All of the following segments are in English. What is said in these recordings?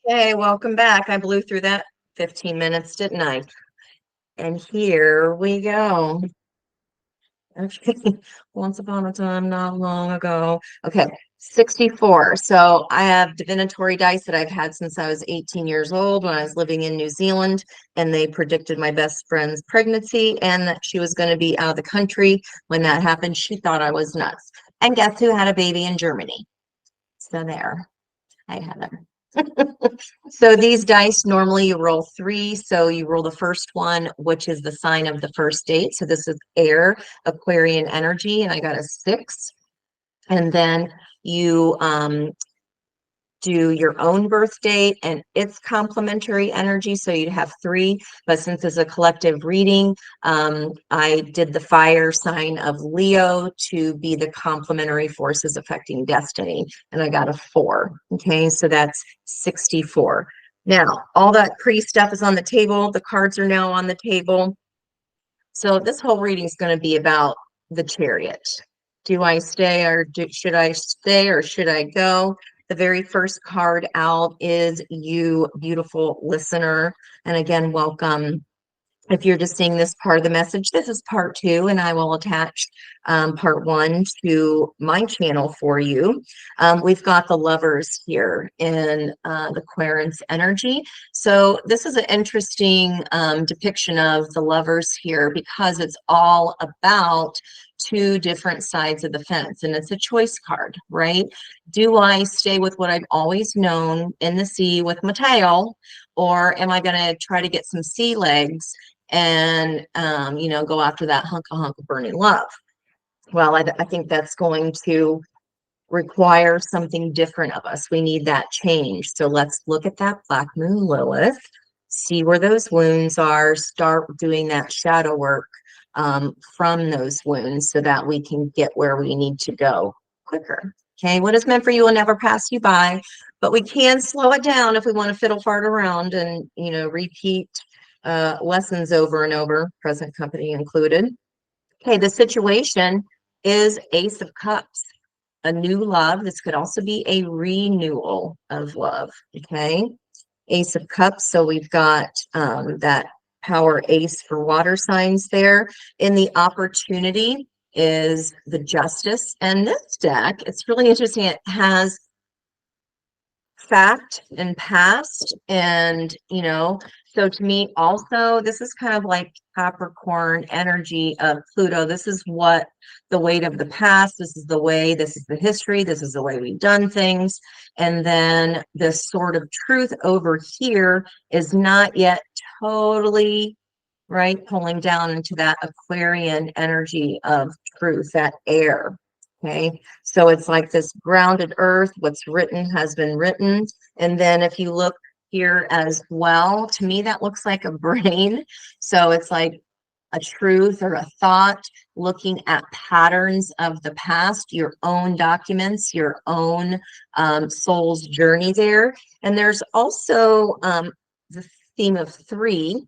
Hey, welcome back. I blew through that 15 minutes, didn't I? And here we go. Okay. Once upon a time, not long ago. Okay, 64. So I have divinatory dice that I've had since I was 18 years old when I was living in New Zealand, and they predicted my best friend's pregnancy and that she was going to be out of the country when that happened. She thought I was nuts. And guess who had a baby in Germany? So there. I had them. So these dice, normally you roll three. So you roll the first one, which is the sign of the first date. So this is air, Aquarian energy, and I got a 6. And then you do your own birth date and its complementary energy. So you'd have 3, but since it's a collective reading, I did the fire sign of Leo to be the complementary forces affecting destiny. And I got a 4. Okay, so that's 64. Now, all that pre stuff is on the table. The cards are now on the table. So this whole reading is going to be about the Chariot. Do I stay or should I stay or should I go? The very first card out is you, beautiful listener. And again, welcome. If you're just seeing this part of the message, this is part 2, and I will attach part 1 to my channel for you. We've got the lovers here in the Aquarius energy. So this is an interesting depiction of the lovers here because it's all about 2 different sides of the fence, and it's a choice card, right? Do I stay with what I've always known in the sea with my tail, or am I going to try to get some sea legs and go after that hunk of burning love? Well, I think that's going to require something different of us. We need that change. So let's look at that black moon Lilith, see where those wounds are, start doing that shadow work from those wounds so that we can get where we need to go quicker. Okay, what is meant for you will never pass you by, but we can slow it down if we want to fiddle fart around and repeat lessons over and over, present company included. Okay, the situation is Ace of Cups, a new love. This could also be a renewal of love. Okay, Ace of Cups. So we've got that power ace for water signs there. In the opportunity is the Justice. And this deck, it's really interesting. It has fact and past, and so to me also this is kind of like Capricorn energy of Pluto. This is what the weight of the past, this is the way, this is the history, this is the way we've done things, and then this sort of truth over here is not yet totally right, pulling down into that Aquarian energy of truth, that air. Okay, so it's like this grounded earth, what's written has been written. And then if you look here as well, to me, that looks like a brain. So it's like a truth or a thought, looking at patterns of the past, your own documents, your own soul's journey there. And there's also the theme of 3.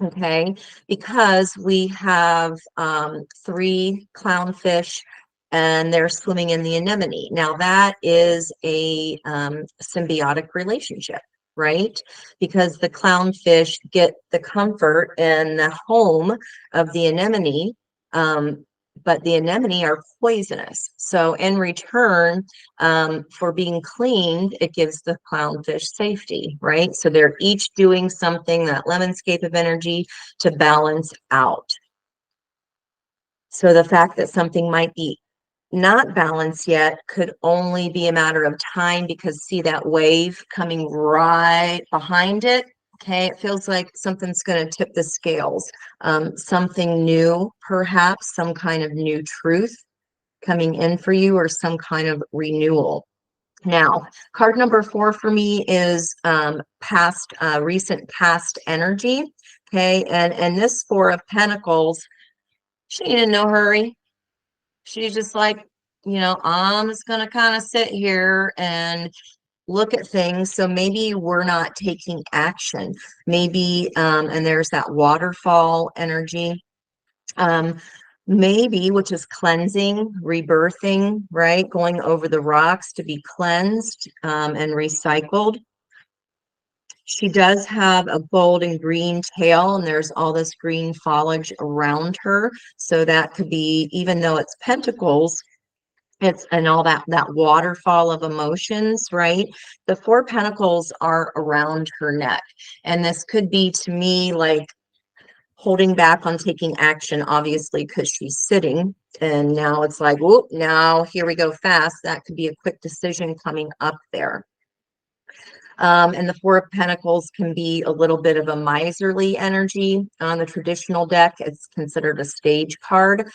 Okay, because we have 3 clownfish and they're swimming in the anemone. Now that is a symbiotic relationship, right? Because the clownfish get the comfort and the home of the anemone, but the anemone are poisonous. So in return, for being cleaned, it gives the clownfish safety, right? So they're each doing something, that lemonscape of energy, to balance out. So the fact that something might be not balanced yet could only be a matter of time, because see that wave coming right behind it. Okay, it feels like something's going to tip the scales. Something new, perhaps some kind of new truth coming in for you, or some kind of renewal. Now, card number 4 for me is recent past energy. Okay, and this 4 of Pentacles, she ain't in no hurry. She's just like, I'm just going to kind of sit here and look at things. So maybe we're not taking action. Maybe, and there's that waterfall energy. Maybe, which is cleansing, rebirthing, right? Going over the rocks to be cleansed and recycled. She does have a gold and green tail, and there's all this green foliage around her. So that could be, even though it's pentacles, it's and all that waterfall of emotions, right? The four pentacles are around her neck. And this could be, to me, like holding back on taking action, obviously, because she's sitting. And now it's like, whoop, now here we go fast. That could be a quick decision coming up there. And the Four of Pentacles can be a little bit of a miserly energy. On the traditional deck, it's considered a stage card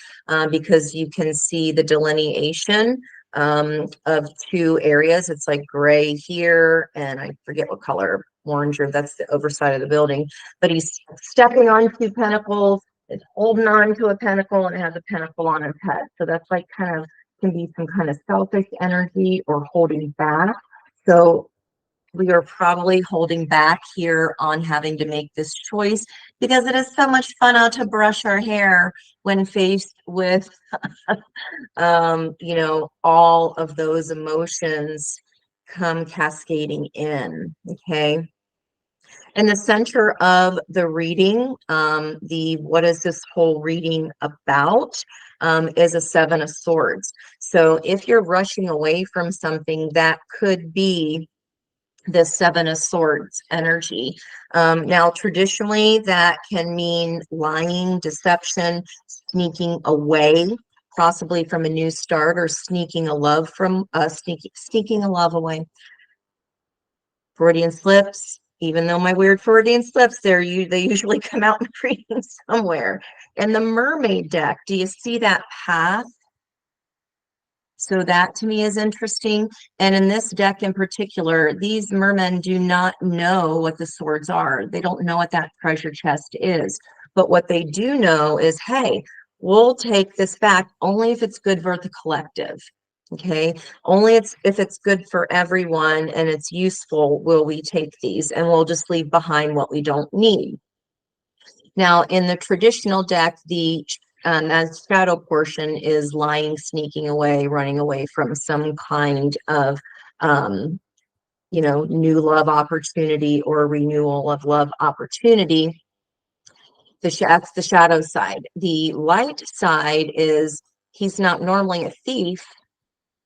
because you can see the delineation of two areas. It's like gray here, and I forget what color, orange, or that's the overside of the building. But he's stepping on two pentacles, it's holding on to a pentacle, and it has a pentacle on his head. So that's like kind of can be some kind of selfish energy or holding back. So we are probably holding back here on having to make this choice because it is so much fun out to brush our hair when faced with, you know, all of those emotions come cascading in. Okay. In the center of the reading, what is this whole reading about? Is a Seven of Swords. So if you're rushing away from something, that could be the Seven of Swords energy. Now, traditionally, that can mean lying, deception, sneaking away, possibly from a new start, or sneaking a love from sneaking a love away. Freudian slips. Even though my weird Freudian slips, they usually come out in reading somewhere. And the Mermaid deck, do you see that path? So that to me is interesting. And in this deck in particular, these mermen do not know what the swords are. They don't know what that treasure chest is. But what they do know is, hey, we'll take this back only if it's good for the collective. Okay, only if it's good for everyone and it's useful, will we take these, and we'll just leave behind what we don't need. Now, in the traditional deck, the as shadow portion is lying, sneaking away, running away from some kind of, you know, new love opportunity or renewal of love opportunity. That's the shadow side. The light side is he's not normally a thief,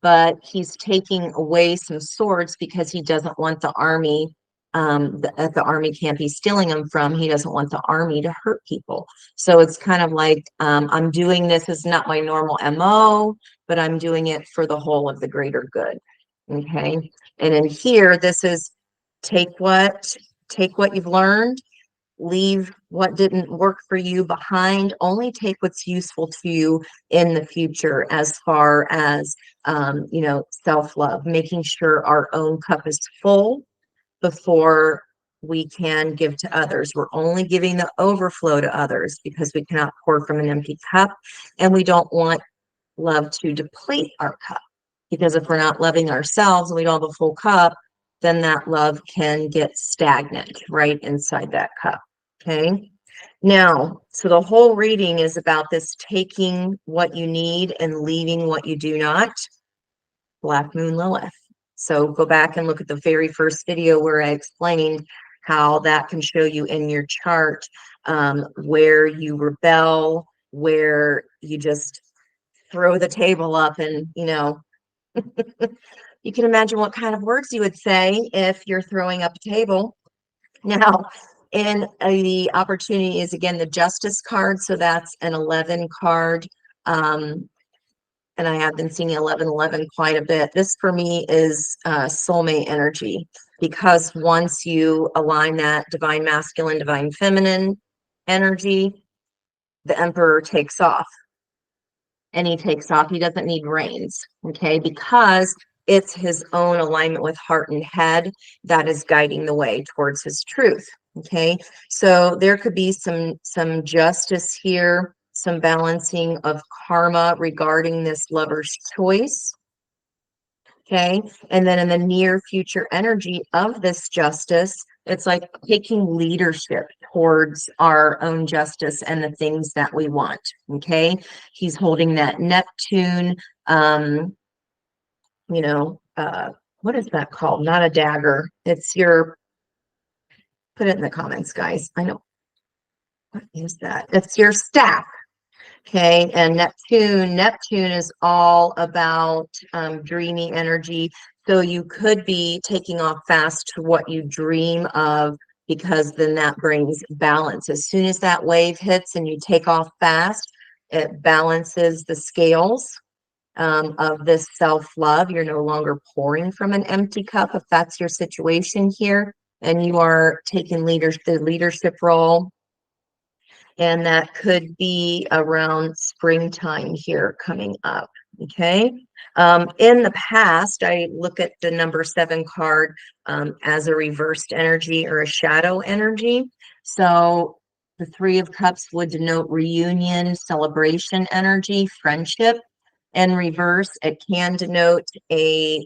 but he's taking away some swords because he doesn't want the army, the army can't be stealing them from. He doesn't want the army to hurt people. So it's kind of like, I'm doing this is not my normal MO, but I'm doing it for the whole of the greater good. Okay. And in here, this is take what you've learned, leave what didn't work for you behind, only take what's useful to you in the future as far as, you know, self-love, making sure our own cup is full before we can give to others. We're only giving the overflow to others because we cannot pour from an empty cup, and we don't want love to deplete our cup, because if we're not loving ourselves and we don't have a full cup, then that love can get stagnant right inside that cup. Okay. Now, so the whole reading is about this taking what you need and leaving what you do not. Black Moon Lilith. So go back and look at the very first video where I explained how that can show you in your chart where you rebel, where you just throw the table up, and, you know, you can imagine what kind of words you would say if you're throwing up a table. Now, in the opportunity is again the Justice card, so that's an 11 card. And I have been seeing 1111 quite a bit. This for me is soulmate energy, because once you align that divine masculine, divine feminine energy, the Emperor takes off. And he takes off. He doesn't need reins, okay, because it's his own alignment with heart and head that is guiding the way towards his truth. Okay, so there could be some justice here, some balancing of karma regarding this lover's choice. Okay, and then in the near future energy of this justice, it's like taking leadership towards our own justice and the things that we want. Okay, he's holding that Neptune, you know, what is that called? Not a dagger. It's your Put it in the comments, guys. I know. What is that? It's your staff. Okay, and Neptune is all about dreamy energy. So you could be taking off fast to what you dream of, because then that brings balance. As soon as that wave hits and you take off fast, it balances the scales of this self-love. You're no longer pouring from an empty cup, if that's your situation here, and you are taking the leadership role. And that could be around springtime here coming up. Okay. In the past, I look at the number 7 card as a reversed energy or a shadow energy. So the 3 of Cups would denote reunion, celebration energy, friendship. In reverse, it can denote a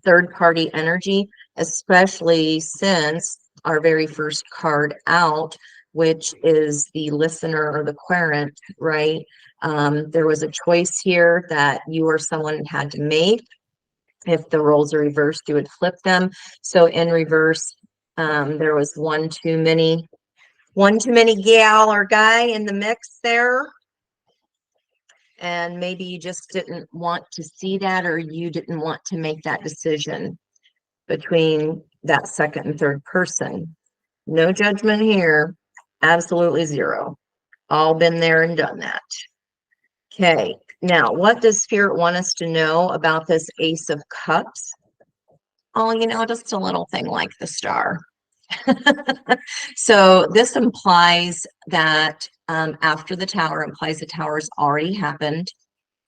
third party energy, especially since our very first card out, which is the listener or the querent, right? There was a choice here that you or someone had to make. If the roles are reversed, you would flip them. So in reverse, there was one too many gal or guy in the mix there. And maybe you just didn't want to see that, or you didn't want to make that decision between that second and third person. No judgment here. Absolutely zero. All been there and done that. Okay, now what does Spirit want us to know about this Ace of Cups? Oh, just a little thing like the star. So this implies that after the Tower, implies the Tower's already happened.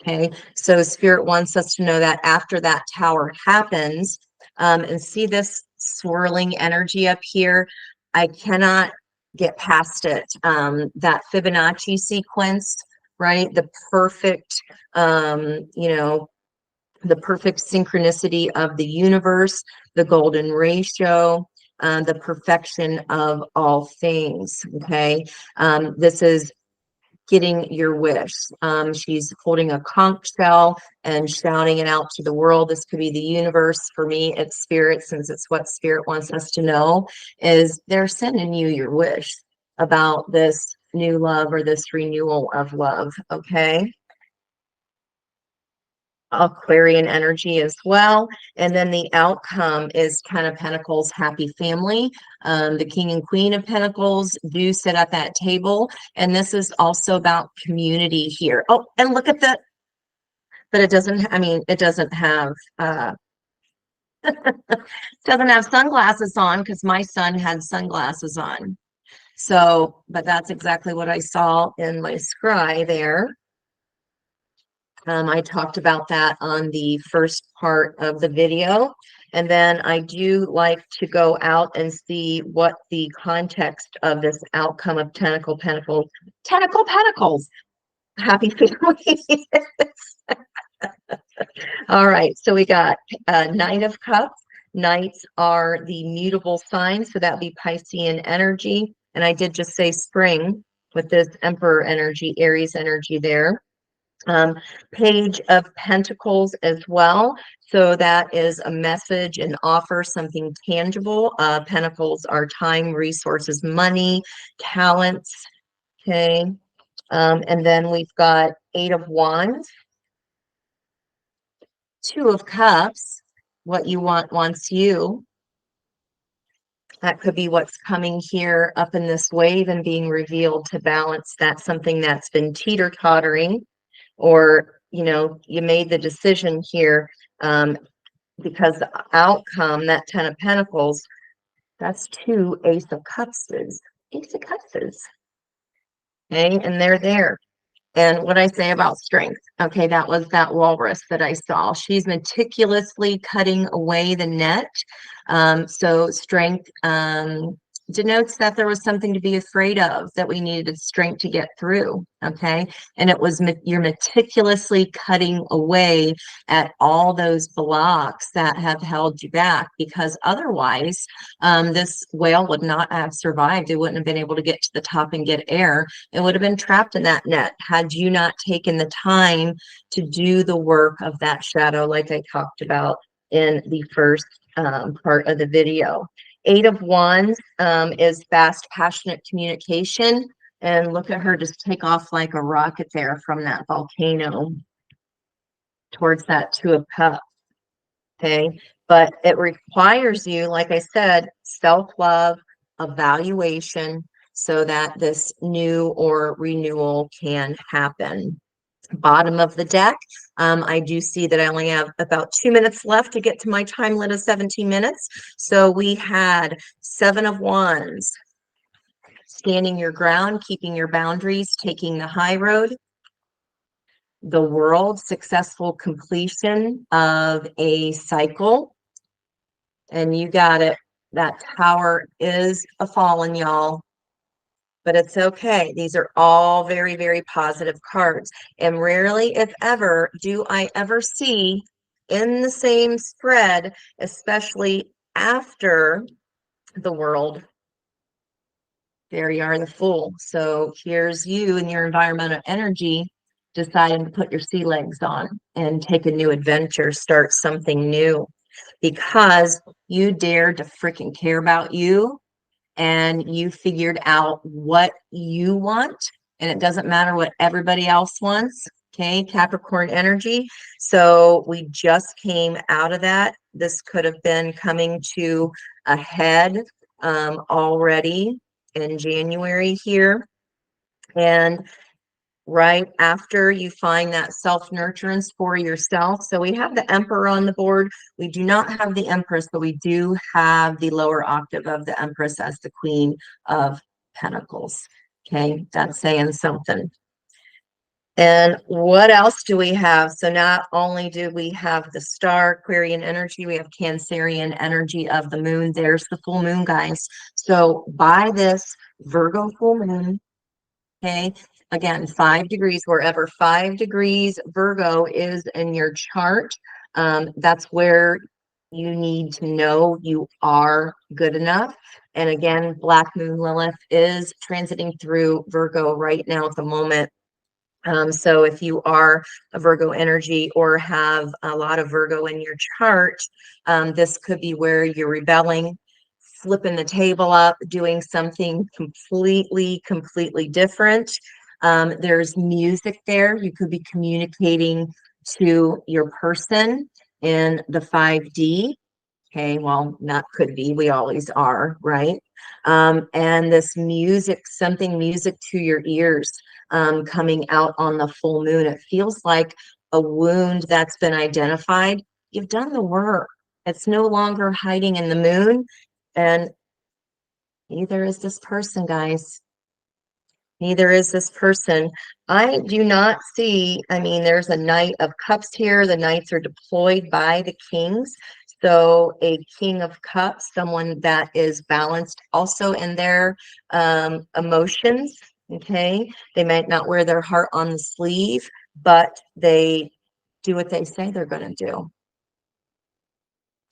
Okay, so Spirit wants us to know that after that Tower happens, and see this swirling energy up here, I cannot get past it. That Fibonacci sequence, right? The perfect, the perfect synchronicity of the universe, the golden ratio, the perfection of all things. Okay, this is getting your wish. She's holding a conch shell and shouting it out to the world. This could be the universe. For me, it's Spirit, since it's what Spirit wants us to know, is they're sending you your wish about this new love or this renewal of love. Okay. Aquarian energy as well. And then the outcome is Ten of Pentacles, happy family. The King and Queen of Pentacles do sit at that table. And this is also about community here. Oh, and look at that. But it doesn't, it doesn't have, doesn't have sunglasses on, because my son had sunglasses on. So, but that's exactly what I saw in my scry there. I talked about that on the first part of the video. And then I do like to go out and see what the context of this outcome of Tentacle Pentacles, happy family is. All right, so we got Knight of Cups. Knights are the mutable signs, so that'd be Piscean energy. And I did just say spring with this Emperor energy, Aries energy there. Page of Pentacles as well. So that is a message, an offer, something tangible. Pentacles are time, resources, money, talents. Okay. And then we've got 8 of Wands, 2 of Cups. What you want wants you. That could be what's coming here up in this wave and being revealed to balance that, something that's been teeter-tottering, or you made the decision here, because the outcome, that 10 of Pentacles, that's 2 Ace of Cupses. Okay, and they're there. And what I say about strength, okay, that was that walrus that I saw. She's meticulously cutting away the net. So strength denotes that there was something to be afraid of, that we needed strength to get through. Okay, and it was you're meticulously cutting away at all those blocks that have held you back, because otherwise this whale would not have survived. It wouldn't have been able to get to the top and get air. It would have been trapped in that net had you not taken the time to do the work of that shadow, like I talked about in the first part of the video. Eight of Wands is fast, passionate communication. And look at her just take off like a rocket there from that volcano towards that Two of Cups. Okay. But it requires you, like I said, self-love, evaluation, so that this new or renewal can happen. Bottom of the deck, I do see that I only have about 2 minutes left to get to my time limit of 17 minutes. So we had Seven of Wands, standing your ground, keeping your boundaries, taking the high road. The World, successful completion of a cycle. And you got it. That Tower is a fallen, y'all. But it's okay. These are all very, very positive cards. And rarely, if ever, do I ever see in the same spread, especially after the World, there you are, the Fool. So here's you and your environmental energy deciding to put your sea legs on and take a new adventure, start something new, because you dared to freaking care about you and you figured out what you want, and it doesn't matter what everybody else wants. Okay, Capricorn energy. So we just came out of that. This could have been coming to a head already in January here. And right after you find that self-nurturance for yourself. So we have the Emperor on the board. We do not have the Empress, but we do have the lower octave of the Empress as the Queen of Pentacles. Okay, that's saying something. And what else do we have? So not only do we have the star Aquarian energy, we have Cancerian energy of the moon. There's the full moon, guys. So by this Virgo full moon, okay, again, 5 degrees, wherever 5 degrees Virgo is in your chart, that's where you need to know you are good enough. And again, Black Moon Lilith is transiting through Virgo right now at the moment. So if you are a Virgo energy or have a lot of Virgo in your chart, this could be where you're rebelling, flipping the table up, doing something completely different. There's music there. You could be communicating to your person in the 5D. Okay, well, not could be, we always are, right? And this music, something music to your ears, coming out on the full moon. It feels like a wound that's been identified. You've done the work. It's no longer hiding in the moon. And neither is this person, guys. Neither is this person. I do not see, I mean, there's a Knight of Cups here. The Knights are deployed by the Kings. So a King of Cups, someone that is balanced also in their emotions, okay? They might not wear their heart on the sleeve, but they do what they say they're going to do.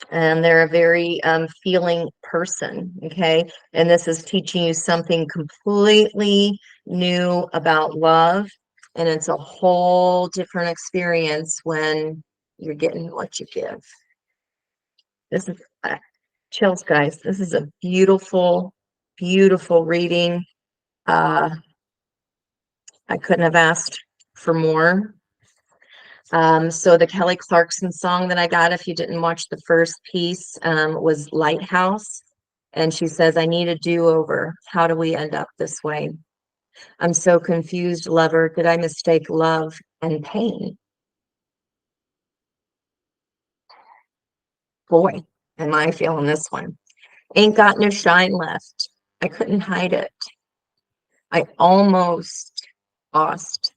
And they're a very feeling person, okay? And this is teaching you something completely new about love, and it's a whole different experience when you're getting what you give. This is chills, guys. This is a beautiful reading. I couldn't have asked for more. So the Kelly Clarkson song that I got, if you didn't watch the first piece, was Lighthouse. And she says, I need a do-over. How do we end up this way? I'm so confused, lover. Did I mistake love and pain? Boy, am I feeling this one. Ain't got no shine left. I couldn't hide it. I almost lost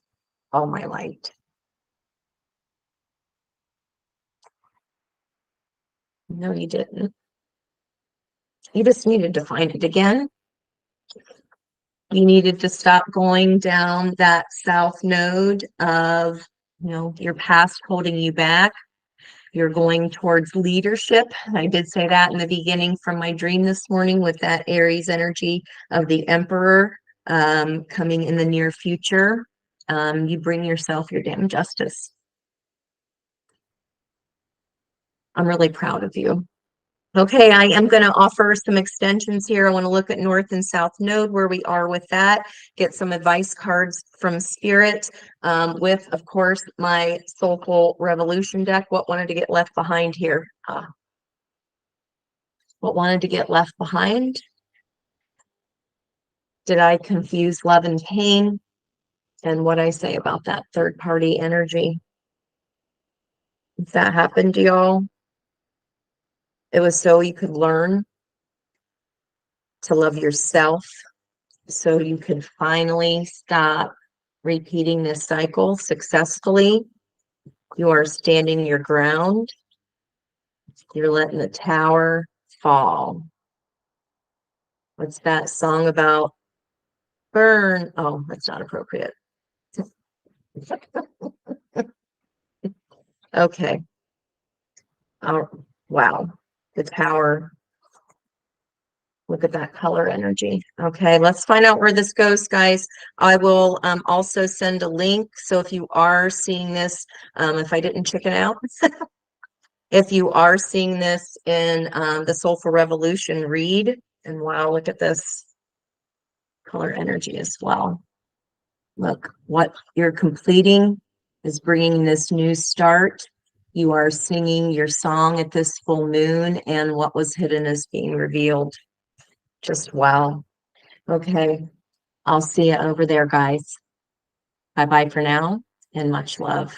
all my light. No, you didn't. You just needed to find it again. You needed to stop going down that south node of, your past holding you back. You're going towards leadership. I did say that in the beginning from my dream this morning with that Aries energy of the Emperor coming in the near future. You bring yourself your damn justice. I'm really proud of you. Okay, I am going to offer some extensions here. I want to look at North and South Node, where we are with that, get some advice cards from Spirit, with, of course, my Soulful Revolution deck. What wanted to get left behind here? What wanted to get left behind? Did I confuse love and pain? And what I say about that third party energy? If that happened to y'all, it was so you could learn to love yourself, so you could finally stop repeating this cycle successfully. You are standing your ground. You're letting the tower fall. What's that song about? Burn. Oh, that's not appropriate. Okay. Oh, wow. The tower. Look at that color energy. Okay, let's find out where this goes, guys. I will also send a link. So if you are seeing this, if I didn't chicken out, if you are seeing this in the Soulful Revolution read, and wow, look at this color energy as well. Look, what you're completing is bringing this new start. You are singing your song at this full moon, and what was hidden is being revealed. Just wow. Okay, I'll see you over there, guys. Bye bye for now, and much love.